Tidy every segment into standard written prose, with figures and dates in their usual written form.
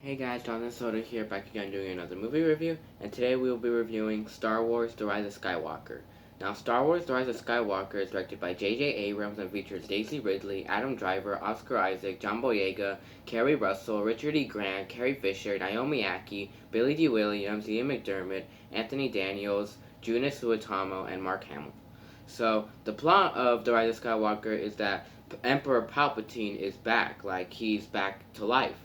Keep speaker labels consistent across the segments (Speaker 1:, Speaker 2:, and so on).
Speaker 1: Hey guys, Jonathan Soda here, back again doing another movie review, and today we will be reviewing Star Wars The Rise of Skywalker. Now, Star Wars The Rise of Skywalker is directed by J.J. Abrams and features Daisy Ridley, Adam Driver, Oscar Isaac, John Boyega, Kerry Russell, Richard E. Grant, Carrie Fisher, Naomi Ackie, Billy D. Williams, Ian McDermott, Anthony Daniels, Juna Suetamo, and Mark Hamill. So, the plot of The Rise of Skywalker is that Emperor Palpatine is back, he's back to life.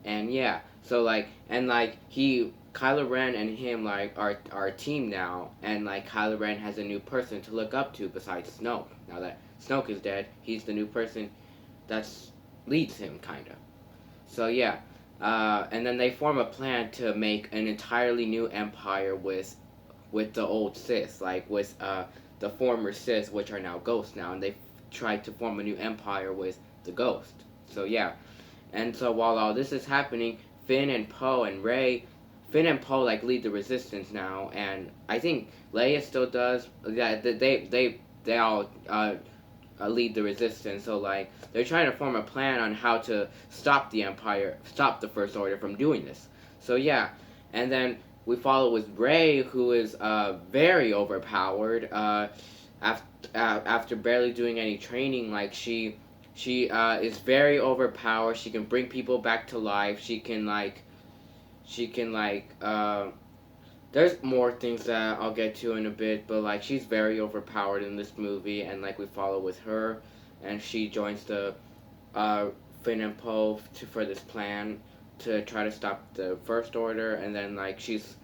Speaker 1: And yeah, so Kylo Ren and him are a team now, and Kylo Ren has a new person to look up to besides Snoke. Now that Snoke is dead, he's the new person that leads him, kinda. So yeah, and then they form a plan to make an entirely new empire with the old Sith, with the former Sith, which are now ghosts now, and they try to form a new empire with the ghost. So yeah. And so while all this is happening, Finn and Poe lead the Resistance now, and I think Leia still does. Yeah, they all lead the Resistance. So they're trying to form a plan on how to stop the Empire, stop the First Order from doing this. So yeah, and then we follow with Rey, who is very overpowered. After barely doing any training, she is very overpowered. She can bring people back to life. There's more things that I'll get to in a bit, but she's very overpowered in this movie, and we follow with her, and she joins the Finn and Poe for this plan to try to stop the First Order, and then she's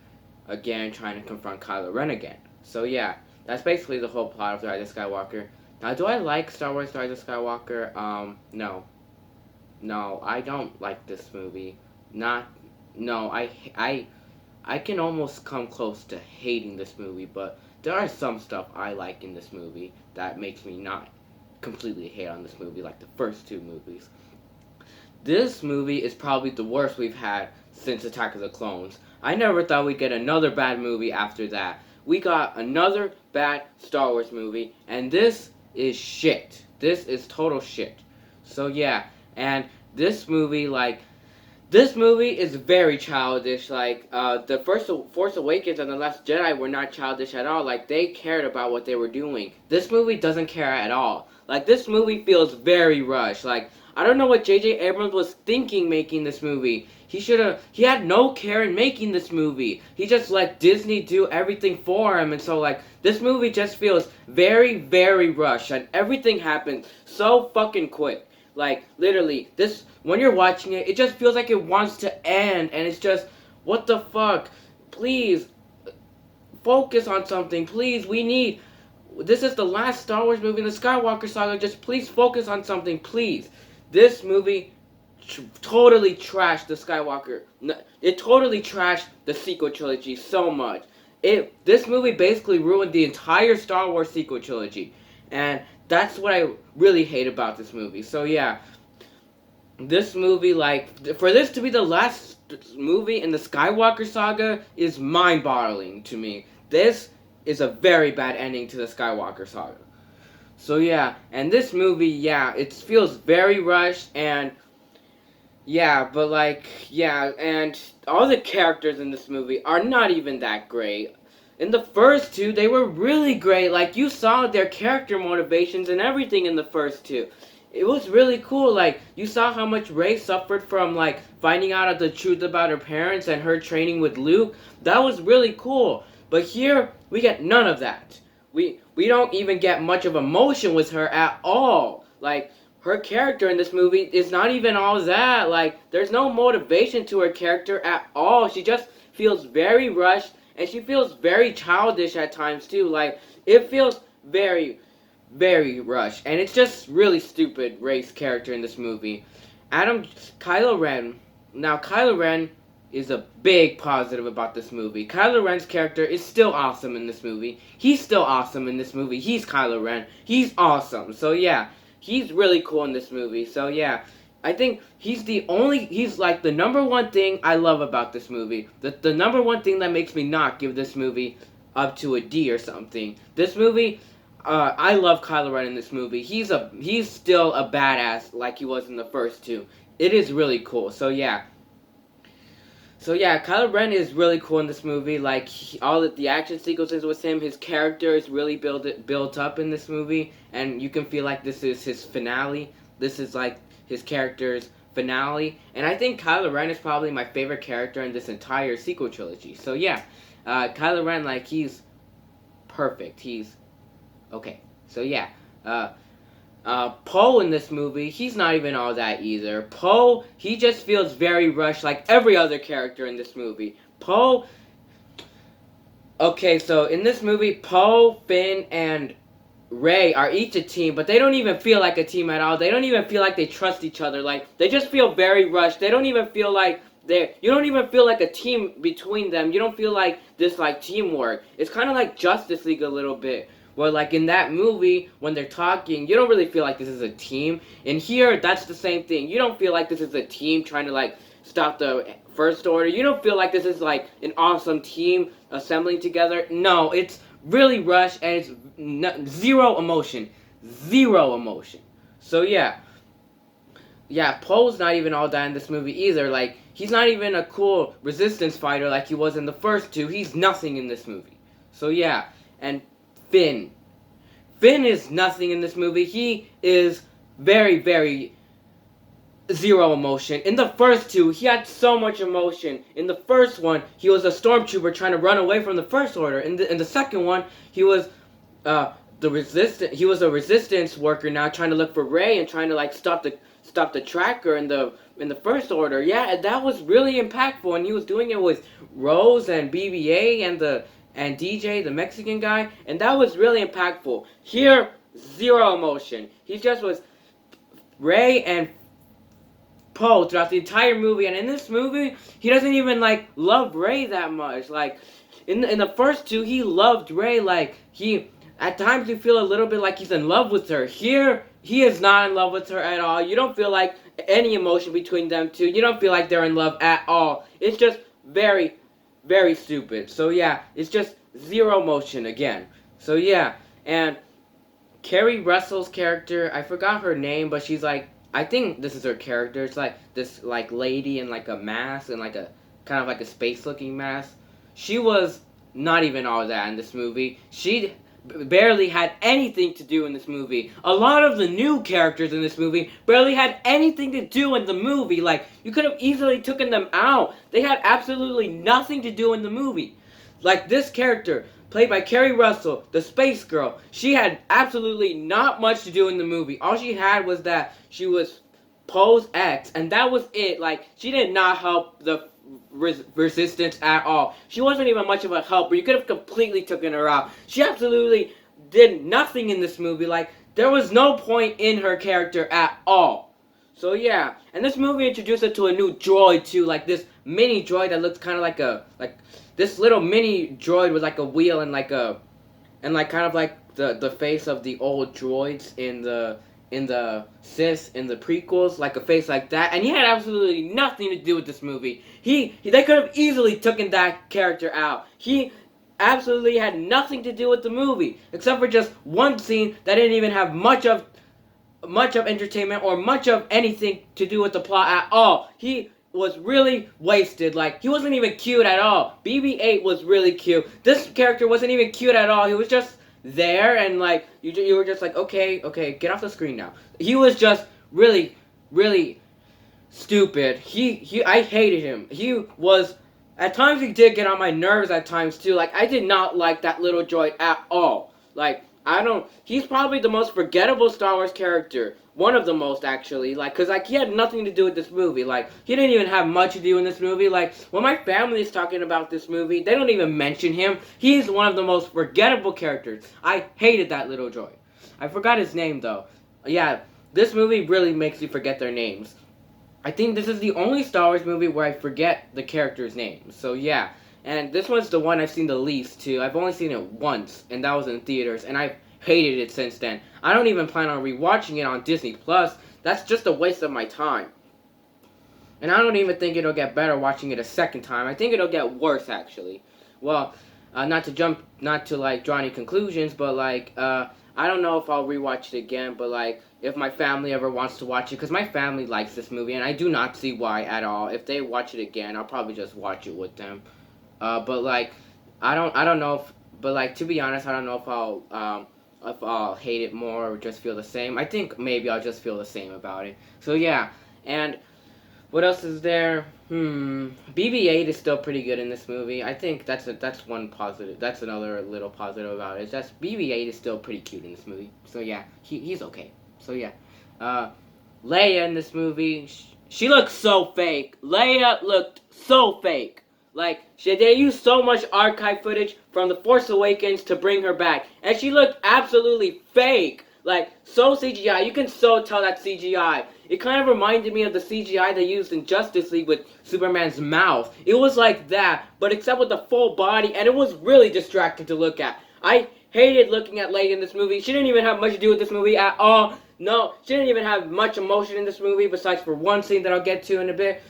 Speaker 1: again trying to confront Kylo Ren again. So yeah, that's basically the whole plot of The Rise of Skywalker. Now, do I like Star Wars: The Rise of Skywalker? No. No, I don't like this movie. I can almost come close to hating this movie, but there are some stuff I like in this movie that makes me not completely hate on this movie like the first two movies. This movie is probably the worst we've had since Attack of the Clones. I never thought we'd get another bad movie after that. We got another bad Star Wars movie, and this is shit. This is total shit. So yeah, and this movie is very childish. The first Force Awakens and The Last Jedi were not childish at all. They cared about what they were doing. This movie doesn't care at all. This movie feels very rushed. I don't know what J.J. Abrams was thinking making this movie. He had no care in making this movie. He just let Disney do everything for him, and so this movie just feels very, very rushed, and everything happens so fucking quick. Literally, when you're watching it, it just feels like it wants to end, and it's just, what the fuck? Please, focus on something, please, this is the last Star Wars movie in the Skywalker saga, just please focus on something, please. This movie totally trashed the Skywalker. It totally trashed the sequel trilogy so much. This movie basically ruined the entire Star Wars sequel trilogy, and that's what I really hate about this movie. So yeah, this movie, for this to be the last movie in the Skywalker saga is mind-boggling to me. This is a very bad ending to the Skywalker saga. So yeah, and this movie, yeah, it feels very rushed, and yeah, but and all the characters in this movie are not even that great. In the first two, they were really great. You saw their character motivations and everything in the first two. It was really cool. You saw how much Rey suffered from, finding out the truth about her parents and her training with Luke. That was really cool. But here, we get none of that. We don't even get much of emotion with her at all. Her character in this movie is not even all that. There's no motivation to her character at all. She just feels very rushed, and she feels very childish at times, too. It feels very, very rushed. And it's just really stupid, Rey's character in this movie. Kylo Ren is a big positive about this movie. Kylo Ren's character is still awesome in this movie. He's still awesome in this movie. He's Kylo Ren. He's awesome. So yeah, he's really cool in this movie. So yeah, I think he's the number one thing I love about this movie. The number one thing that makes me not give this movie up to a D or something. This movie, I love Kylo Ren in this movie. He's still a badass like he was in the first two. It is really cool. So yeah. So yeah, Kylo Ren is really cool in this movie. Like all the action sequences with him, his character is really built up in this movie, and you can feel like this is his finale. This is like his character's finale, and I think Kylo Ren is probably my favorite character in this entire sequel trilogy. So yeah, Kylo Ren, like, he's perfect. He's okay. So yeah, uh, Poe in this movie, he's not even all that either. Poe, he just feels very rushed, like every other character in this movie. Poe, okay, so in this movie, Poe, Finn, and Rey are each a team, but they don't even feel like a team at all. They don't even feel like they trust each other. Like, they just feel very rushed. They don't even feel like you don't even feel like a team between them. You don't feel like this, like, teamwork. It's kind of like Justice League a little bit. Where, like, in that movie, when they're talking, you don't really feel like this is a team. And here, that's the same thing. You don't feel like this is a team trying to, like, stop the First Order. You don't feel like this is, like, an awesome team assembling together. No, it's really rushed, and it's zero emotion. Zero emotion. So, yeah. Yeah, Poe's not even all that in this movie either. Like, he's not even a cool resistance fighter like he was in the first two. He's nothing in this movie. So, yeah. And Finn. Finn is nothing in this movie. He is very, very zero emotion. In the first two, he had so much emotion. In the first one, he was a stormtrooper trying to run away from the First Order. In the second one, he was He was a resistance worker now, trying to look for Rey and trying to, like, stop the tracker in the First Order. Yeah, that was really impactful, and he was doing it with Rose and BB-8 and DJ, the Mexican guy, and that was really impactful. Here, zero emotion. He just was Rey and Poe throughout the entire movie, and in this movie, he doesn't even, like, love Rey that much. Like, in the first two, he loved Rey. Like, at times you feel a little bit like he's in love with her. Here, he is not in love with her at all. You don't feel like any emotion between them two. You don't feel like they're in love at all. It's just very, very stupid. So yeah, it's just zero emotion again. So yeah, and Carrie Russell's character, I forgot her name, but she's like, I think this is her character. It's like this, like, lady in, like, a mask and, like, a kind of like a space looking mask. She was not even all that in this movie. She barely had anything to do in this movie. A lot of the new characters in this movie barely had anything to do in the movie. Like, you could have easily taken them out. They had absolutely nothing to do in the movie. Like, this character, played by Carrie Russell, the space girl, she had absolutely not much to do in the movie. All she had was that she was Poe's ex, and that was it. Like, she did not help the resistance at all. She wasn't even much of a helper. You could have completely taken her out. She absolutely did nothing in this movie. Like, there was no point in her character at all. So yeah, and this movie introduced her to a new droid too, like this mini droid that looks kind of like this little mini droid with, like, a wheel and like kind of like the face of the old droids in the Sith in the prequels, like a face like that, and he had absolutely nothing to do with this movie. They could have easily taken that character out. He absolutely had nothing to do with the movie, except for just one scene that didn't even have much of entertainment or much of anything to do with the plot at all. He was really wasted. Like, he wasn't even cute at all. BB-8 was really cute. This character wasn't even cute at all. He was just there, and, like, you were just like, okay, get off the screen now. He was just really, really stupid. I hated him. He was, at times he did get on my nerves at times too. Like, I did not like that little droid at all. Like, he's probably the most forgettable Star Wars character. One of the most, actually. Like, cause, like, he had nothing to do with this movie. Like, he didn't even have much to do in this movie. Like, when my family is talking about this movie, they don't even mention him. He's one of the most forgettable characters. I hated that little droid. I forgot his name, though. Yeah, this movie really makes you forget their names. I think this is the only Star Wars movie where I forget the character's name. So, yeah. And this one's the one I've seen the least, too. I've only seen it once, and that was in theaters, and I've hated it since then. I don't even plan on rewatching it on Disney Plus. That's just a waste of my time. And I don't even think it'll get better watching it a second time. I think it'll get worse, actually. Well, not to, like, draw any conclusions, but, like, I don't know if I'll rewatch it again, but, like, if my family ever wants to watch it, because my family likes this movie, and I do not see why at all. If they watch it again, I'll probably just watch it with them. But like, I don't know if, but like to be honest, I don't know if I'll hate it more or just feel the same. I think maybe I'll just feel the same about it. So yeah, and what else is there? BB-8 is still pretty good in this movie. I think that's one positive. That's another little positive about it. It's just BB-8 is still pretty cute in this movie. So yeah, he's okay. So yeah, Leia in this movie, she looked so fake. Leia looked so fake. Like they used so much archive footage from The Force Awakens to bring her back, and she looked absolutely fake. Like so CGI. You can so tell that CGI. It kind of reminded me of the CGI they used in Justice League with Superman's mouth. It was like that, but except with the full body, and it was really distracting to look at. I hated looking at Leia in this movie. She didn't even have much to do with this movie at all. No, she didn't even have much emotion in this movie, besides for one scene that I'll get to in a bit.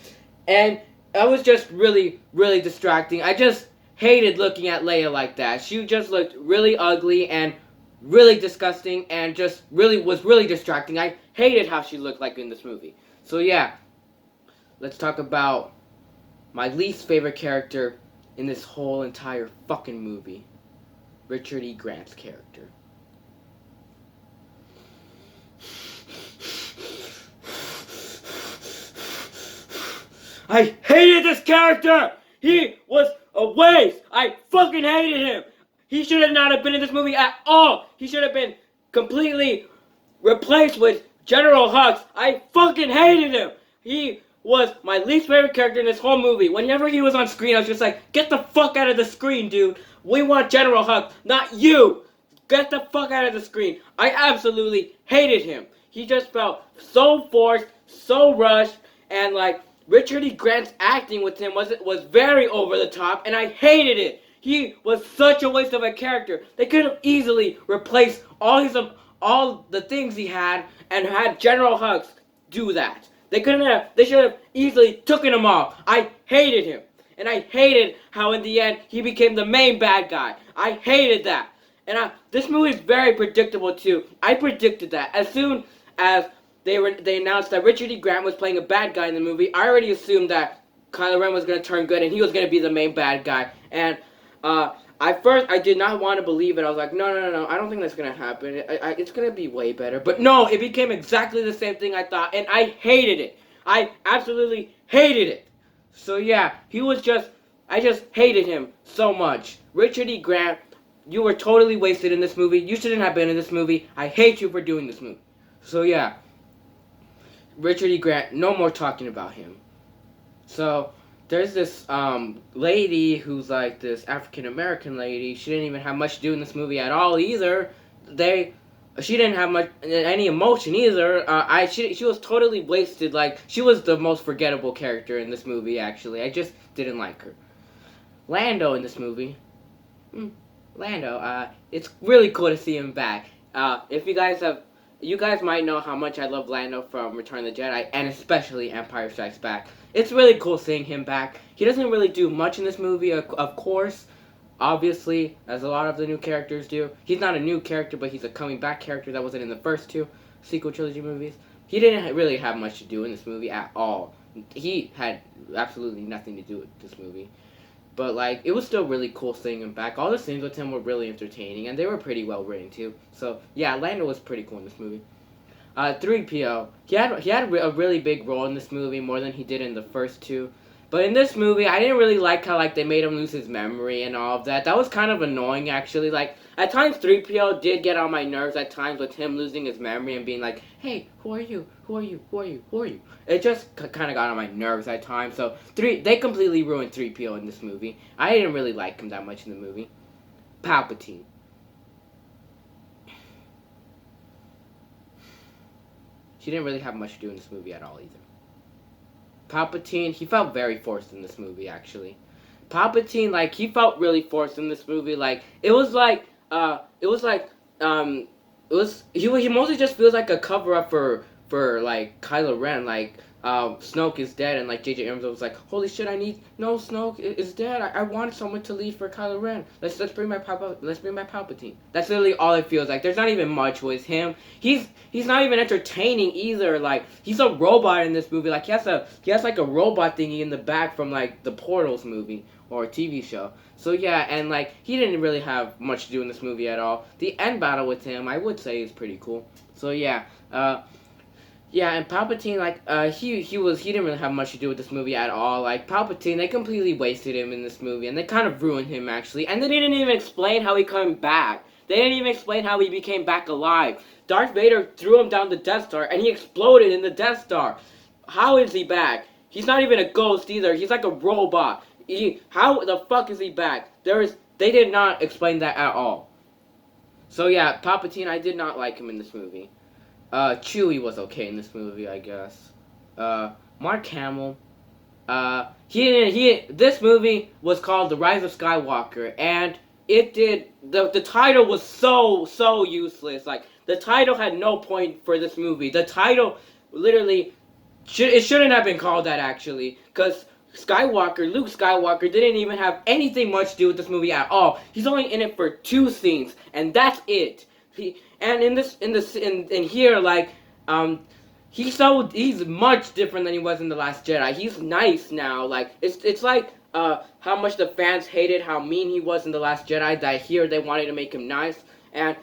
Speaker 1: And that was just really, really distracting. I just hated looking at Leia like that. She just looked really ugly and really disgusting and just was really distracting. I hated how she looked like in this movie. So yeah, let's talk about my least favorite character in this whole entire fucking movie. Richard E. Grant's character. I hated this character! He was a waste! I fucking hated him! He should have not have been in this movie at all! He should have been completely replaced with General Hux. I fucking hated him! He was my least favorite character in this whole movie. Whenever he was on screen, I was just like, get the fuck out of the screen, dude! We want General Hux, not you! Get the fuck out of the screen! I absolutely hated him. He just felt so forced, so rushed, and like, Richard E. Grant's acting with him was very over the top, and I hated it. He was such a waste of a character. They could have easily replaced all the things he had and had General Hux do that. They should have easily taken him off. I hated him. And I hated how in the end he became the main bad guy. I hated that. And this movie is very predictable too. I predicted that. As soon as they announced that Richard E. Grant was playing a bad guy in the movie, I already assumed that Kylo Ren was going to turn good and he was going to be the main bad guy. And at first, I did not want to believe it. I was like, no, I don't think that's going to happen. It's going to be way better. But no, it became exactly the same thing I thought, and I hated it. I absolutely hated it. So yeah, I just hated him so much. Richard E. Grant, you were totally wasted in this movie. You shouldn't have been in this movie. I hate you for doing this movie. So yeah. Richard E. Grant, no more talking about him. So, there's this lady who's like this African American lady. She didn't even have much to do in this movie at all either. She didn't have any emotion either. She was totally wasted. Like, she was the most forgettable character in this movie, actually. I just didn't like her. Lando in this movie. Lando, it's really cool to see him back. If you guys might know how much I love Lando from Return of the Jedi, and especially Empire Strikes Back. It's really cool seeing him back. He doesn't really do much in this movie, of course, obviously, as a lot of the new characters do. He's not a new character, but he's a coming back character that wasn't in the first two sequel trilogy movies. He didn't really have much to do in this movie at all. He had absolutely nothing to do with this movie. But, like, it was still really cool seeing him back. All the scenes with him were really entertaining, and they were pretty well written, too. So, yeah, Lando was pretty cool in this movie. 3PO. He had a really big role in this movie, more than he did in the first two. But in this movie, I didn't really like how, like, they made him lose his memory and all of that. That was kind of annoying, actually. Like, at times 3PO did get on my nerves at times with him losing his memory and being like, hey, who are you? Who are you? Who are you? Who are you? It just kind of got on my nerves at times. So, they completely ruined 3PO in this movie. I didn't really like him that much in the movie. Palpatine. She didn't really have much to do in this movie at all, either. Palpatine, he felt very forced in this movie, actually. Palpatine, like, he felt really forced in this movie. Like, he mostly just feels like a cover-up for like, Kylo Ren. Like, Snoke is dead, and like J.J. Abrams was like, holy shit, no, Snoke is dead. I want someone to leave for Kylo Ren. Let's bring back Palpatine. That's literally all it feels like. There's not even much with him. He's not even entertaining either. Like, he's a robot in this movie. Like, he has like a robot thingy in the back from like the Portals movie or TV show. So yeah, and like he didn't really have much to do in this movie at all. The end battle with him, I would say, is pretty cool. So yeah, yeah, and Palpatine, like, he didn't really have much to do with this movie at all. Like, Palpatine, they completely wasted him in this movie, and they kind of ruined him, actually. And they didn't even explain how he came back. They didn't even explain how he became back alive. Darth Vader threw him down the Death Star, and he exploded in the Death Star. How is he back? He's not even a ghost, either. He's like a robot. How the fuck is he back? They did not explain that at all. So, yeah, Palpatine, I did not like him in this movie. Chewie was okay in this movie, I guess. Mark Hamill. This movie was called The Rise of Skywalker, and the title was so useless. Like, the title had no point for this movie. The title, literally, it shouldn't have been called that, actually, because Luke Skywalker, didn't even have anything much to do with this movie at all. He's only in it for 2 scenes, and that's it. And in here, like, he's much different than he was in The Last Jedi. He's nice now. Like, it's like how much the fans hated how mean he was in The Last Jedi, that here they wanted to make him nice. And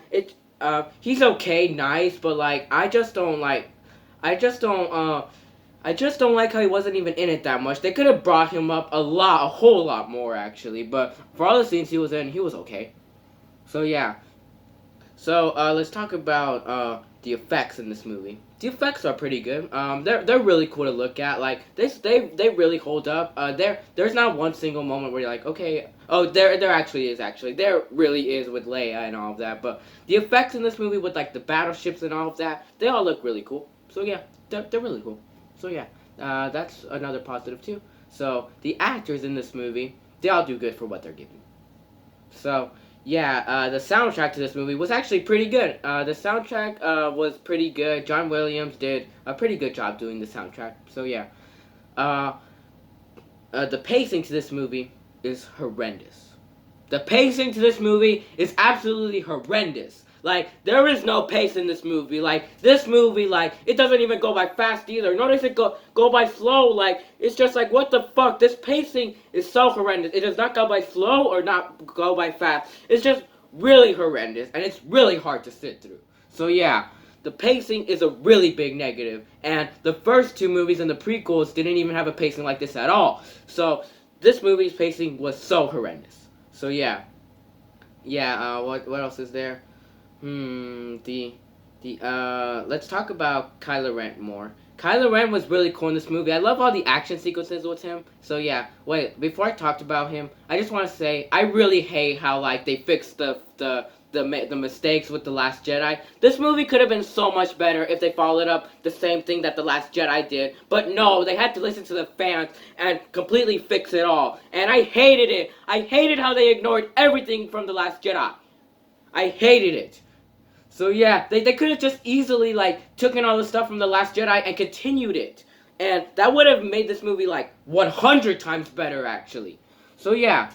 Speaker 1: he's okay, nice, but like I just don't like how he wasn't even in it that much. They could have brought him up a whole lot more, actually. But for all the scenes he was in, he was okay. So yeah. So let's talk about the effects in this movie. The effects are pretty good. They're really cool to look at. Like they really hold up. There's not one single moment where you're like, okay, oh, there actually is. There really is with Leia and all of that. But the effects in this movie with like the battleships and all of that, they all look really cool. So yeah, they're really cool. So yeah, that's another positive too. So the actors in this movie, they all do good for what they're given. So yeah, the soundtrack to this movie was actually pretty good. The soundtrack was pretty good. John Williams did a pretty good job doing the soundtrack. So yeah, the pacing to this movie is horrendous. The pacing to this movie is absolutely horrendous. Like, there is no pace in this movie. Like, this movie, like, it doesn't even go by fast either. Nor does it go by slow. Like, it's just like, what the fuck? This pacing is so horrendous. It does not go by slow or not go by fast. It's just really horrendous, and it's really hard to sit through. So, yeah, the pacing is a really big negative. And the first 2 movies and the prequels didn't even have a pacing like this at all. So, this movie's pacing was so horrendous. So, yeah. Yeah, what else is there? Let's talk about Kylo Ren more. Kylo Ren was really cool in this movie. I love all the action sequences with him. So yeah, wait, before I talked about him, I just want to say, I really hate how, like, they fixed the mistakes with The Last Jedi. This movie could have been so much better if they followed up the same thing that The Last Jedi did. But no, they had to listen to the fans and completely fix it all. And I hated it. I hated how they ignored everything from The Last Jedi. I hated it. So yeah, they could have just easily, like, taken all the stuff from The Last Jedi and continued it. And that would have made this movie, like, 100 times better, actually. So yeah,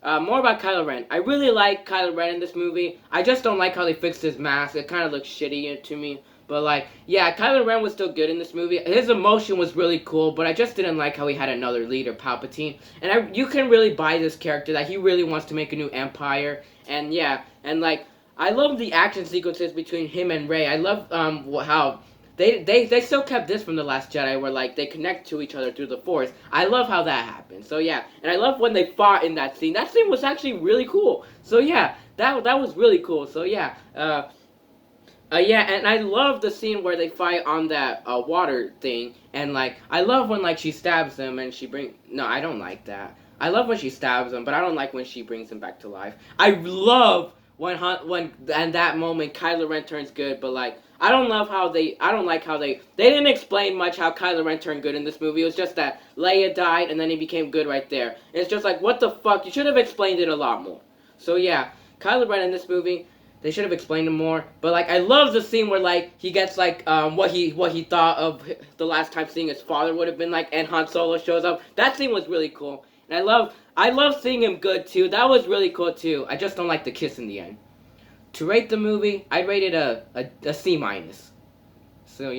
Speaker 1: more about Kylo Ren. I really like Kylo Ren in this movie. I just don't like how they fixed his mask. It kind of looks shitty to me. But, like, yeah, Kylo Ren was still good in this movie. His emotion was really cool, but I just didn't like how he had another leader, Palpatine. And you can really buy this character, that he really wants to make a new empire. And yeah, and, like, I love the action sequences between him and Rey. I love how they still kept this from The Last Jedi, where, like, they connect to each other through the Force. I love how that happened. So yeah, and I love when they fought in that scene. That scene was actually really cool. So yeah, that was really cool. So yeah, yeah, and I love the scene where they fight on that water thing, and, like, I love when, like, she stabs him and no, I don't like that. I love when she stabs him, but I don't like when she brings him back to life. I love when and that moment Kylo Ren turns good, but, like, I don't like how they didn't explain much how Kylo Ren turned good in this movie. It was just that Leia died and then he became good right there. And it's just like, what the fuck? You should have explained it a lot more. So yeah, Kylo Ren in this movie, They should have explained him more. But like, I love the scene where like he gets like what he thought of the last time seeing his father would have been like, and Han Solo shows up. That scene was really cool, and I love seeing him good too. That was really cool too. I just don't like the kiss in the end. To rate the movie, I'd rate it a C minus.